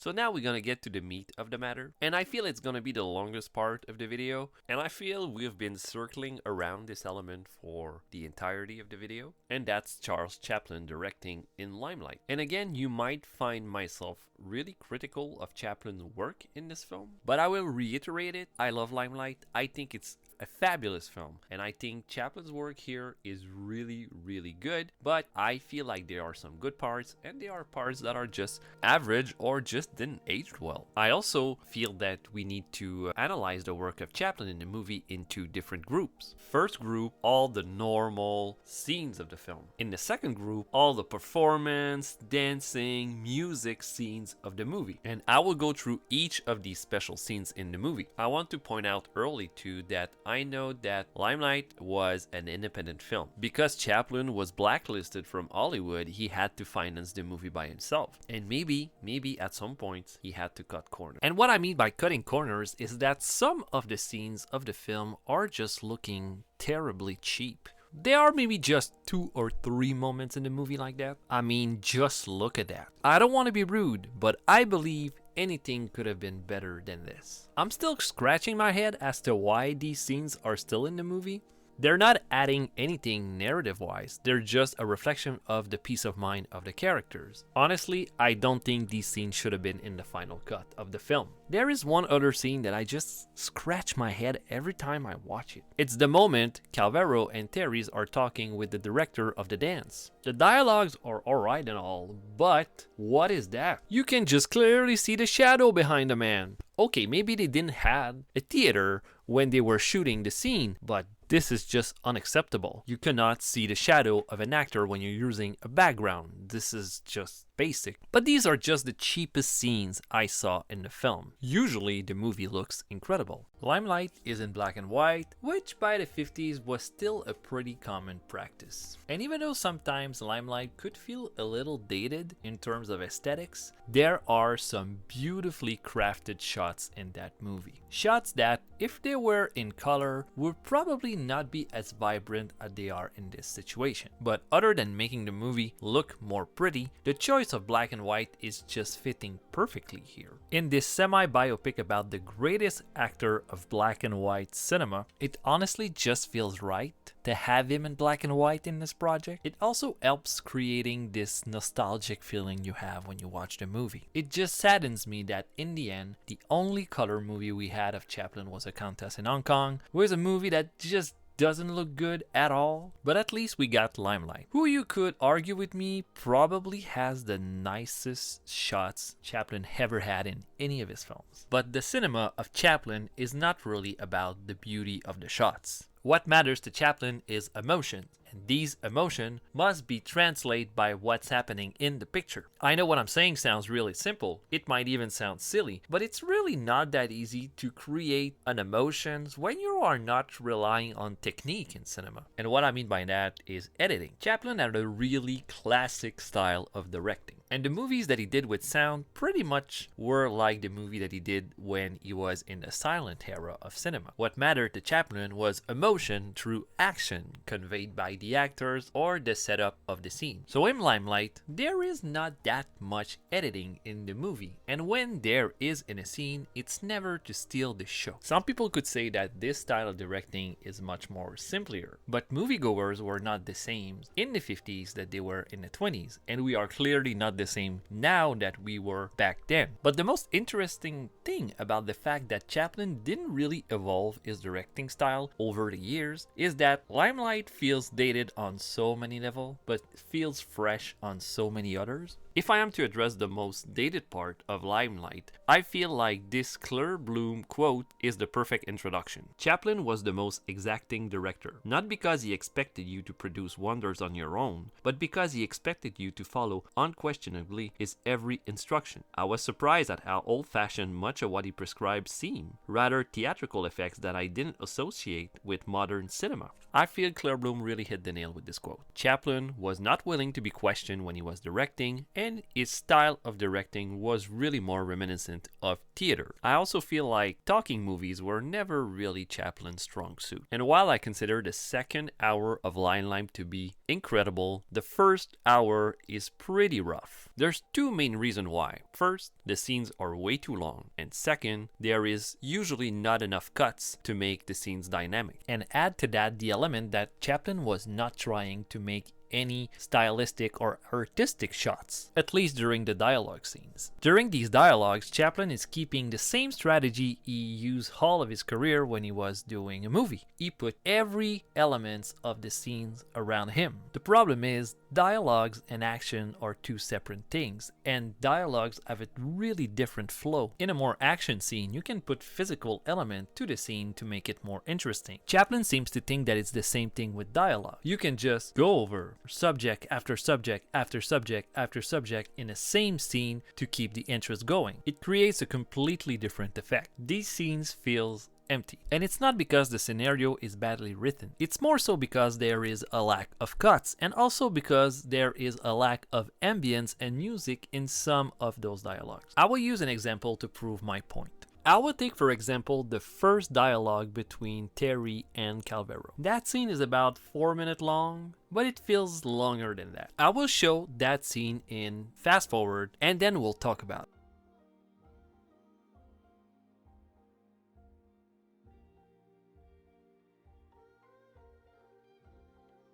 So now we're gonna get to the meat of the matter, and I feel it's gonna be the longest part of the video, and I feel we've been circling around this element for the entirety of the video, and that's Charles Chaplin directing in Limelight. And again, you might find myself really critical of Chaplin's work in this film, but I will reiterate it. I love Limelight. I think it's a fabulous film, and I think Chaplin's work here is really, really good, but I feel like there are some good parts and there are parts that are just average or just didn't age well. I also feel that we need to analyze the work of Chaplin in the movie into different groups. First group, all the normal scenes of the film. In the second group, all the performance, dancing, music scenes of the movie. And I will go through each of these special scenes in the movie. I want to point out early too that I know that Limelight was an independent film. Because Chaplin was blacklisted from Hollywood, he had to finance the movie by himself. And maybe at some point, he had to cut corners. And what I mean by cutting corners is that some of the scenes of the film are just looking terribly cheap. There are maybe just 2 or 3 moments in the movie like that. I mean, just look at that. I don't want to be rude, but I believe anything could have been better than this. I'm still scratching my head as to why these scenes are still in the movie. They're not adding anything narrative-wise, they're just a reflection of the peace of mind of the characters. Honestly, I don't think these scenes should have been in the final cut of the film. There is one other scene that I just scratch my head every time I watch it. It's the moment Calvero and Terry's are talking with the director of the dance. The dialogues are alright and all, but what is that? You can just clearly see the shadow behind the man. Okay, maybe they didn't have a theater when they were shooting the scene, but this is just unacceptable. You cannot see the shadow of an actor when you're using a background. This is just basic. But these are just the cheapest scenes I saw in the film. Usually the movie looks incredible. Limelight is in black and white, which by the 50s was still a pretty common practice. And even though sometimes Limelight could feel a little dated in terms of aesthetics, there are some beautifully crafted shots in that movie. Shots that, if they were in color, would probably not be as vibrant as they are in this situation. But other than making the movie look more pretty, the choice of black and white is just fitting perfectly here. In this semi-biopic about the greatest actor of black and white cinema, it honestly just feels right to have him in black and white in this project. It also helps creating this nostalgic feeling you have when you watch the movie. It just saddens me that in the end, the only color movie we had of Chaplin was A Contest in Hong Kong, was a movie that just doesn't look good at all, but at least we got Limelight, who you could argue with me probably has the nicest shots Chaplin ever had in any of his films. But the cinema of Chaplin is not really about the beauty of the shots. What matters to Chaplin is emotion, and these emotions must be translated by what's happening in the picture. I know what I'm saying sounds really simple, it might even sound silly, but it's really not that easy to create an emotions when you are not relying on technique in cinema. And what I mean by that is editing. Chaplin had a really classic style of directing. And the movies that he did with sound pretty much were like the movie that he did when he was in the silent era of cinema. What mattered to Chaplin was emotion through action conveyed by the actors or the setup of the scene. So in Limelight, there is not that much editing in the movie. And when there is in a scene, it's never to steal the show. Some people could say that this style of directing is much more simpler, but moviegoers were not the same in the 50s that they were in the 20s, and we are clearly not the same now that we were back then. But the most interesting thing about the fact that Chaplin didn't really evolve his directing style over the years is that Limelight feels dated on so many levels, but feels fresh on so many others. If I am to address the most dated part of Limelight, I feel like this Claire Bloom quote is the perfect introduction. Chaplin was the most exacting director, not because he expected you to produce wonders on your own, but because he expected you to follow unquestionably his every instruction. I was surprised at how old-fashioned much of what he prescribed seemed, rather theatrical effects that I didn't associate with modern cinema. I feel Claire Bloom really hit hit the nail with this quote. Chaplin was not willing to be questioned when he was directing, and his style of directing was really more reminiscent of theater. I also feel like talking movies were never really Chaplin's strong suit. And while I consider the second hour of Limelight to be incredible, the first hour is pretty rough. There's two main reasons why. First, the scenes are way too long, and second, there is usually not enough cuts to make the scenes dynamic. And add to that the element that Chaplin was not trying to make any stylistic or artistic shots, at least during the dialogue scenes. During these dialogues, Chaplin is keeping the same strategy he used all of his career when he was doing a movie. He put every element of the scenes around him. The problem is, dialogues and action are two separate things, and dialogues have a really different flow. In a more action scene, you can put physical element to the scene to make it more interesting. Chaplin seems to think that it's the same thing with dialogue. You can just go over subject after subject after subject after subject in the same scene to keep the interest going. It creates a completely different effect. These scenes feels empty. And it's not because the scenario is badly written. It's more so because there is a lack of cuts, and also because there is a lack of ambience and music in some of those dialogues. I will use an example to prove my point. I would take, for example, the first dialogue between Terry and Calvero. That scene is about 4 minutes long, but it feels longer than that. I will show that scene in fast forward, and then we'll talk about it.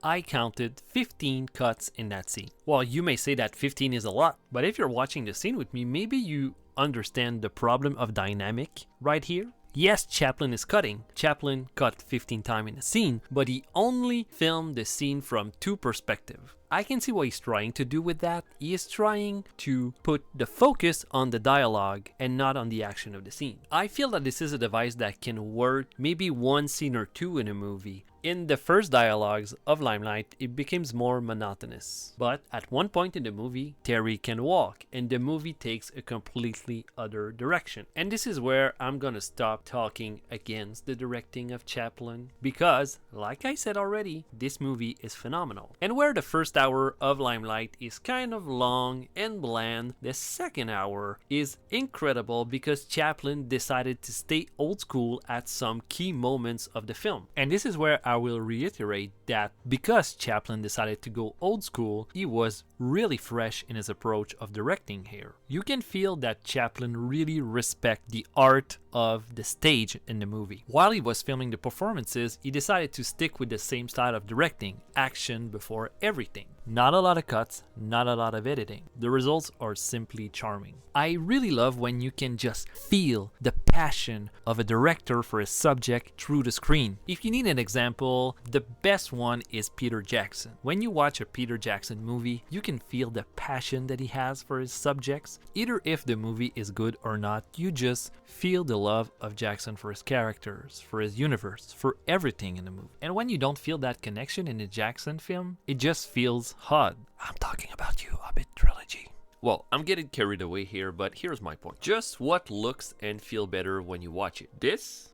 I counted 15 cuts in that scene. Well, you may say that 15 is a lot, but if you're watching the scene with me, maybe you understand the problem of dynamic right here. Yes, Chaplin is cutting. Chaplin cut 15 times in the scene, but he only filmed the scene from two perspectives. I can see what he's trying to do with that. He is trying to put the focus on the dialogue and not on the action of the scene. I feel that this is a device that can work maybe one scene or two in a movie. In the first dialogues of Limelight, it becomes more monotonous. But at one point in the movie, Terry can walk, and the movie takes a completely other direction. And this is where I'm gonna stop talking against the directing of Chaplin, because, like I said already, this movie is phenomenal. And where the first hour of Limelight is kind of long and bland, the second hour is incredible because Chaplin decided to stay old school at some key moments of the film. And this is where I will reiterate that because Chaplin decided to go old school, he was really fresh in his approach of directing here. You can feel that Chaplin really respects the art of the stage in the movie. While he was filming the performances, he decided to stick with the same style of directing, action before everything. Not a lot of cuts, not a lot of editing. The results are simply charming. I really love when you can just feel the passion of a director for a subject through the screen. If you need an example, the best one is Peter Jackson. When you watch a Peter Jackson movie, you can feel the passion that he has for his subjects. Either if the movie is good or not, you just feel the love of Jackson for his characters, for his universe, for everything in the movie. And when you don't feel that connection in a Jackson film, it just feels odd. I'm talking about you, Hobbit trilogy. Well, I'm getting carried away here, but here's my point. Just what looks and feel better when you watch it? This?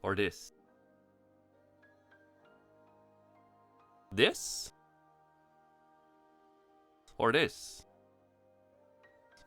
Or this? This? Or this?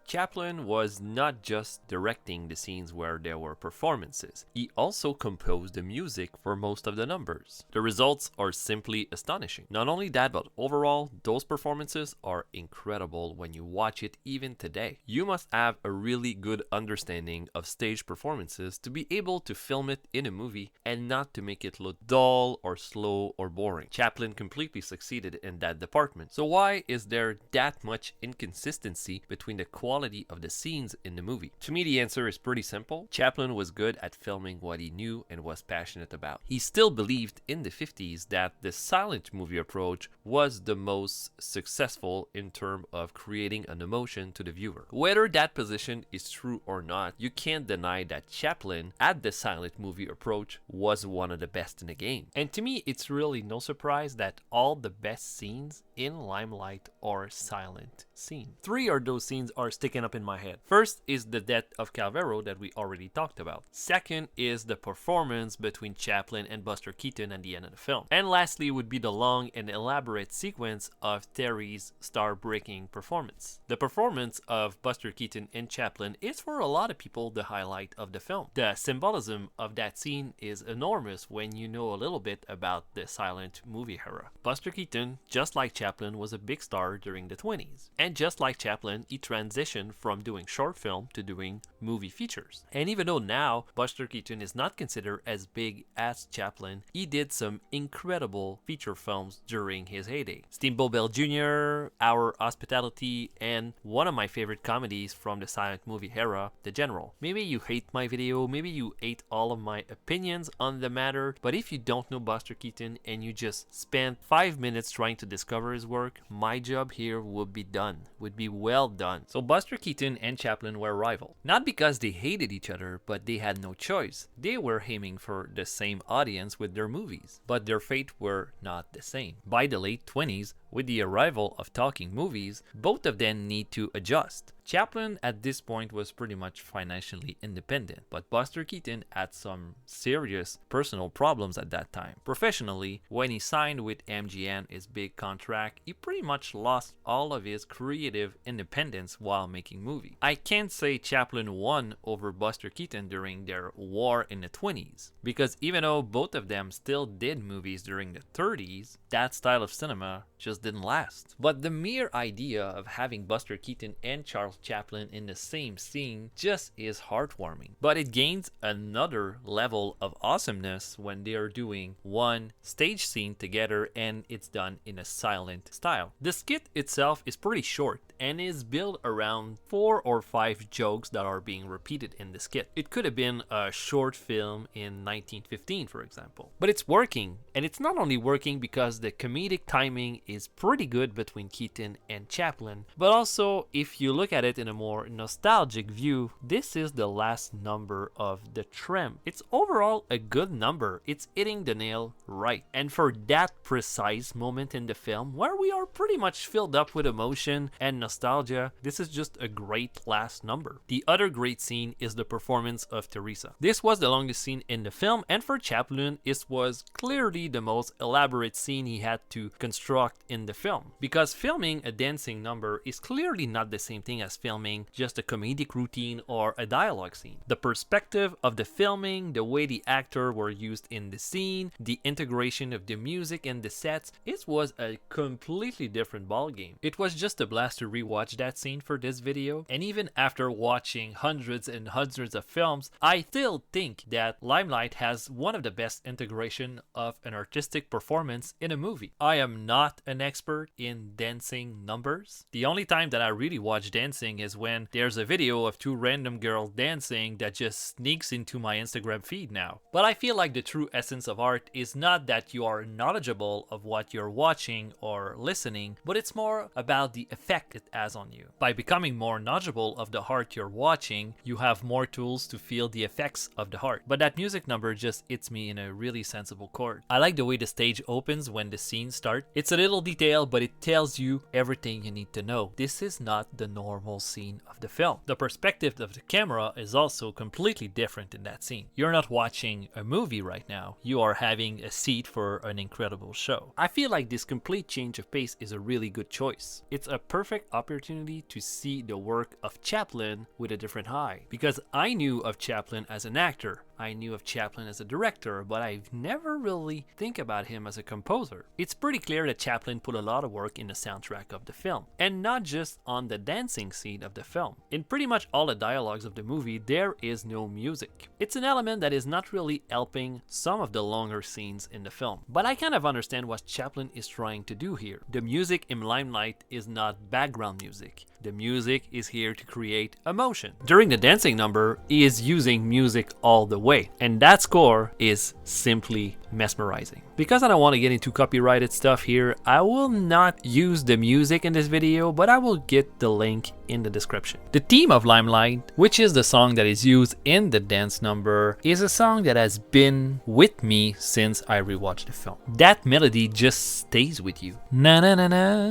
Chaplin was not just directing the scenes where there were performances, he also composed the music for most of the numbers. The results are simply astonishing. Not only that, but overall, those performances are incredible when you watch it even today. You must have a really good understanding of stage performances to be able to film it in a movie and not to make it look dull or slow or boring. Chaplin completely succeeded in that department. So why is there that much inconsistency between the quality of the scenes in the movie? To me, the answer is pretty simple. Chaplin was good at filming what he knew and was passionate about. He still believed in the 50s that the silent movie approach was the most successful in terms of creating an emotion to the viewer. Whether that position is true or not, you can't deny that Chaplin at the silent movie approach was one of the best in the game. And to me, it's really no surprise that all the best scenes in Limelight are silent scenes. 3 of those scenes are sticking picking up in my head. First is the death of Calvero that we already talked about. Second is the performance between Chaplin and Buster Keaton at the end of the film. And lastly would be the long and elaborate sequence of Terry's star-breaking performance. The performance of Buster Keaton and Chaplin is for a lot of people the highlight of the film. The symbolism of that scene is enormous when you know a little bit about the silent movie era. Buster Keaton, just like Chaplin, was a big star during the 20s. And just like Chaplin, he transitioned from doing short film to doing movie features. And even though now Buster Keaton is not considered as big as Chaplin, he did some incredible feature films during his heyday. Steamboat Bill Jr., Our Hospitality, and one of my favorite comedies from the silent movie era, The General. Maybe you hate my video, maybe you hate all of my opinions on the matter, but if you don't know Buster Keaton and you just spend 5 minutes trying to discover his work, my job here would be done, would be well done. So Buster Keaton and Chaplin were rivals. Not because they hated each other, but they had no choice. They were aiming for the same audience with their movies, but their fate were not the same. By the late 20s, with the arrival of talking movies, both of them need to adjust. Chaplin at this point was pretty much financially independent, but Buster Keaton had some serious personal problems at that time. Professionally, when he signed with MGM his big contract, he pretty much lost all of his creative independence while making movies. I can't say Chaplin won over Buster Keaton during their war in the 20s, because even though both of them still did movies during the 30s, that style of cinema just didn't last. But the mere idea of having Buster Keaton and Charles Chaplin in the same scene just is heartwarming. But it gains another level of awesomeness when they are doing one stage scene together and it's done in a silent style. The skit itself is pretty short and is built around 4 or 5 jokes that are being repeated in the skit. It could have been a short film in 1915, for example. But it's working, and it's not only working because the comedic timing is pretty good between Keaton and Chaplin, but also if you look at it in a more nostalgic view, this is the last number of the trim. It's overall a good number. It's hitting the nail right. And for that precise moment in the film where we are pretty much filled up with emotion and nostalgia, this is just a great last number. The other great scene is the performance of Teresa. This was the longest scene in the film, and for Chaplin, it was clearly the most elaborate scene he had to construct in the film. Because filming a dancing number is clearly not the same thing as filming just a comedic routine or a dialogue scene. The perspective of the filming, the way the actors were used in the scene, the integration of the music and the sets, it was a completely different ballgame. It was just a blast to rewatch that scene for this video, and even after watching hundreds and hundreds of films, I still think that Limelight has one of the best integration of an artistic performance in a movie. I am not an expert in dancing numbers. The only time that I really watch dancing is when there's a video of 2 random girls dancing that just sneaks into my Instagram feed now. But I feel like the true essence of art is not that you are knowledgeable of what you're watching or listening, but it's more about the effect it has on you. By becoming more knowledgeable of the art you're watching, you have more tools to feel the effects of the art. But that music number just hits me in a really sensible chord. I like the way the stage opens when the scene starts. It's a little detail, but it tells you everything you need to know. This is not the normal scene of the film. The perspective of the camera is also completely different in that scene. You're not watching a movie right now. You are having a seat for an incredible show. I feel like this complete change of pace is a really good choice. It's a perfect opportunity to see the work of Chaplin with a different eye. Because I knew of Chaplin as an actor. I knew of Chaplin as a director, but I've never really think about him as a composer. It's pretty clear that Chaplin put a lot of work in the soundtrack of the film, and not just on the dancing scene of the film. In pretty much all the dialogues of the movie, there is no music. It's an element that is not really helping some of the longer scenes in the film. But I kind of understand what Chaplin is trying to do here. The music in Limelight is not background music. The music is here to create emotion. During the dancing number, he is using music all the way, and that score is simply mesmerizing. Because I don't want to get into copyrighted stuff here, I will not use the music in this video, but I will get the link in the description. The theme of Limelight, which is the song that is used in the dance number, is a song that has been with me since I rewatched the film. That melody just stays with you. Na na na na,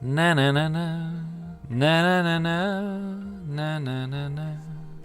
na na na na. Na na na na na na na na.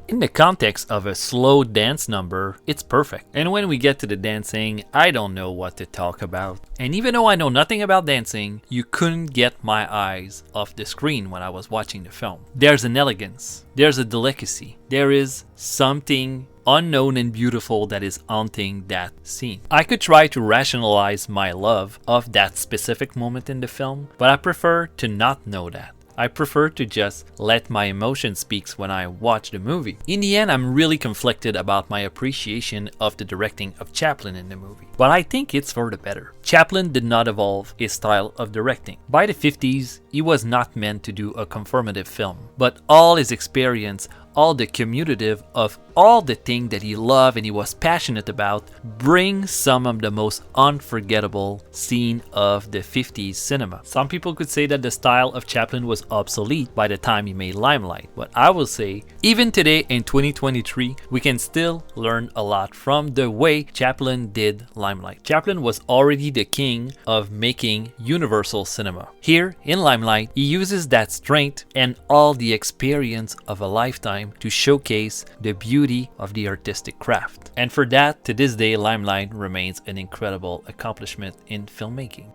In the context of a slow dance number, it's perfect. And when we get to the dancing, I don't know what to talk about. And even though I know nothing about dancing, you couldn't get my eyes off the screen when I was watching the film. There's an elegance, there's a delicacy, there is something unknown and beautiful that is haunting that scene. I could try to rationalize my love of that specific moment in the film, but I prefer to not know that. I prefer to just let my emotion speak when I watch the movie. In the end, I'm really conflicted about my appreciation of the directing of Chaplin in the movie, but I think it's for the better. Chaplin did not evolve his style of directing. By the 50s, he was not meant to do a conformative film, but all his experience, all the commutative of all the things that he loved and he was passionate about, bring some of the most unforgettable scene of the 50s cinema. Some people could say that the style of Chaplin was obsolete by the time he made Limelight, but I will say, even today in 2023, we can still learn a lot from the way Chaplin did Limelight. Chaplin was already the king of making universal cinema. Here in Limelight, he uses that strength and all the experience of a lifetime to showcase the beauty of the artistic craft. And for that, to this day, Limelight remains an incredible accomplishment in filmmaking.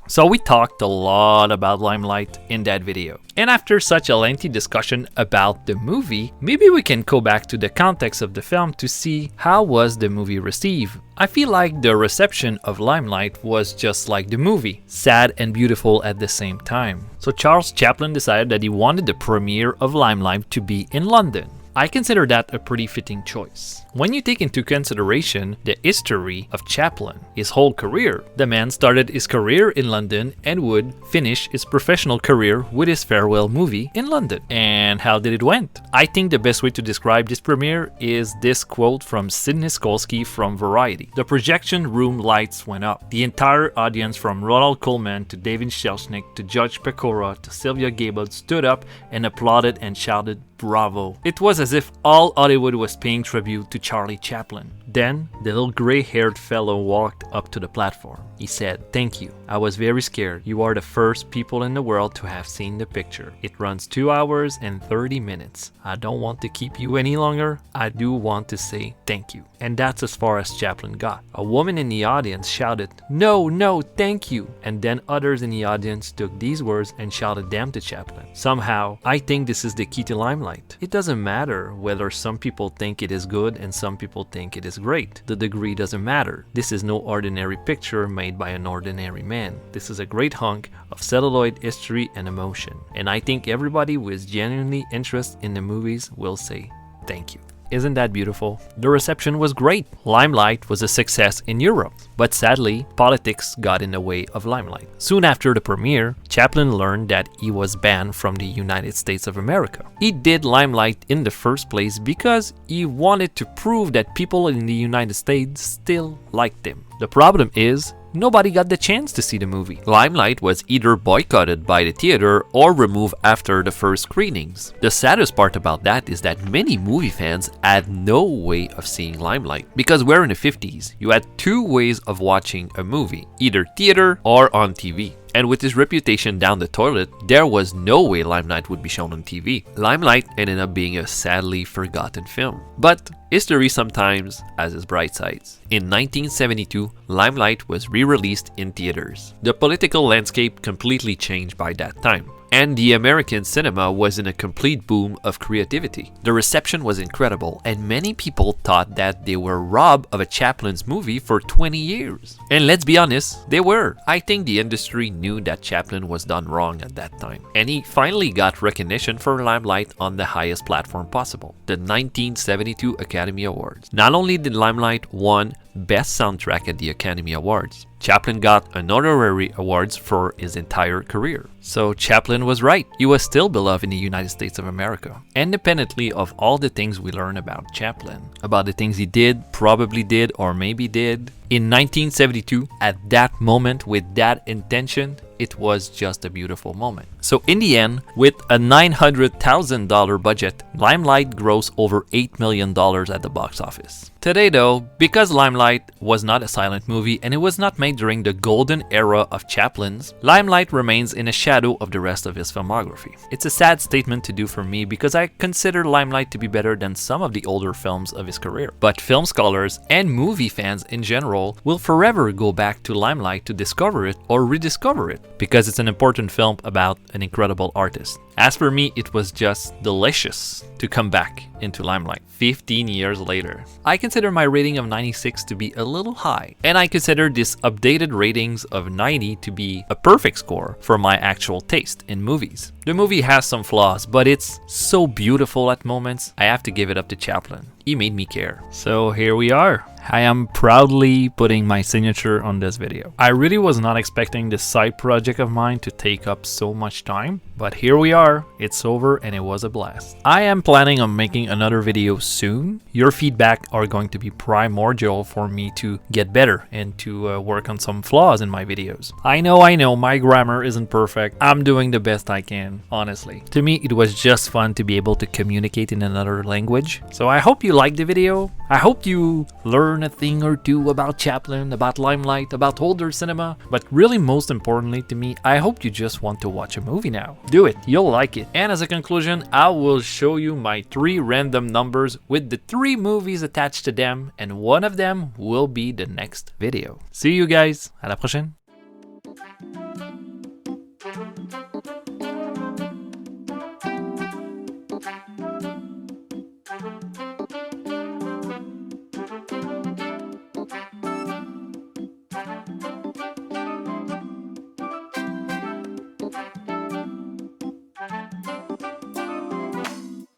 So we talked a lot about Limelight in that video. And after such a lengthy discussion about the movie, maybe we can go back to the context of the film to see how was the movie received. I feel like the reception of Limelight was just like the movie, sad and beautiful at the same time. So Charles Chaplin decided that he wanted the premiere of Limelight to be in London. I consider that a pretty fitting choice. When you take into consideration the history of Chaplin, his whole career, the man started his career in London and would finish his professional career with his farewell movie in London. And how did it went? I think the best way to describe this premiere is this quote from Sidney Skolsky from Variety. The projection room lights went up. The entire audience from Ronald Colman to David Selznick to Judge Pecora to Sylvia Gable stood up and applauded and shouted, "Bravo." It was as if all Hollywood was paying tribute to Charlie Chaplin. Then, the little gray-haired fellow walked up to the platform. He said, "Thank you. I was very scared. You are the first people in the world to have seen the picture. It runs 2 hours and 30 minutes. I don't want to keep you any longer. I do want to say thank you." And that's as far as Chaplin got. A woman in the audience shouted, "No, no, thank you." And then others in the audience took these words and shouted them to Chaplin. Somehow, I think this is the key to Limelight. It doesn't matter whether some people think it is good and some people think it is great. The degree doesn't matter. This is no ordinary picture made by an ordinary man. This is a great hunk of celluloid history and emotion. And I think everybody who is genuinely interested in the movies will say thank you. Isn't that beautiful? The reception was great. Limelight was a success in Europe, but sadly, politics got in the way of Limelight. Soon after the premiere, Chaplin learned that he was banned from the United States of America. He did Limelight in the first place because he wanted to prove that people in the United States still liked him. The problem is, nobody got the chance to see the movie. Limelight was either boycotted by the theater or removed after the first screenings. The saddest part about that is that many movie fans had no way of seeing Limelight. Because we're in the 50s, you had two ways of watching a movie, either theater or on TV. And with his reputation down the toilet, there was no way Limelight would be shown on TV. Limelight ended up being a sadly forgotten film. But history sometimes has its bright sides. In 1972, Limelight was re-released in theaters. The political landscape completely changed by that time, and the American cinema was in a complete boom of creativity. The reception was incredible, and many people thought that they were robbed of a Chaplin's movie for 20 years. And let's be honest, they were. I think the industry knew that Chaplin was done wrong at that time, and he finally got recognition for Limelight on the highest platform possible, the 1972 Academy Awards. Not only did Limelight won Best Soundtrack at the Academy Awards, Chaplin got an honorary awards for his entire career. So Chaplin was right. He was still beloved in the United States of America. Independently of all the things we learn about Chaplin, about the things he did, probably did, or maybe did, in 1972, at that moment with that intention, it was just a beautiful moment. So in the end, with a $900,000 budget, Limelight grossed over $8 million at the box office. Today though, because Limelight was not a silent movie and it was not made during the golden era of Chaplin's, Limelight remains in a shadow of the rest of his filmography. It's a sad statement to do for me because I consider Limelight to be better than some of the older films of his career. But film scholars and movie fans in general will forever go back to Limelight to discover it or rediscover it because it's an important film about an incredible artist. As for me, it was just delicious to come back into Limelight 15 years later. I consider my rating of 96 to be a little high, and I consider this updated ratings of 90 to be a perfect score for my actual taste in movies. The movie has some flaws, but it's so beautiful at moments, I have to give it up to Chaplin. He made me care. So here we are. I am proudly putting my signature on this video. I really was not expecting this side project of mine to take up so much time, but here we are. It's over and it was a blast. I am planning on making another video soon. Your feedback are going to be primordial for me to get better and to work on some flaws in my videos. I know, my grammar isn't perfect. I'm doing the best I can, honestly. To me, it was just fun to be able to communicate in another language. So I hope you liked the video. I hope you learn a thing or two about Chaplin, about Limelight, about older cinema. But really, most importantly to me, I hope you just want to watch a movie now. Do it, you'll like it. And as a conclusion, I will show you my 3 random numbers with the 3 movies attached to them, and one of them will be the next video. See you guys, à la prochaine.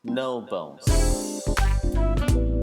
No bones.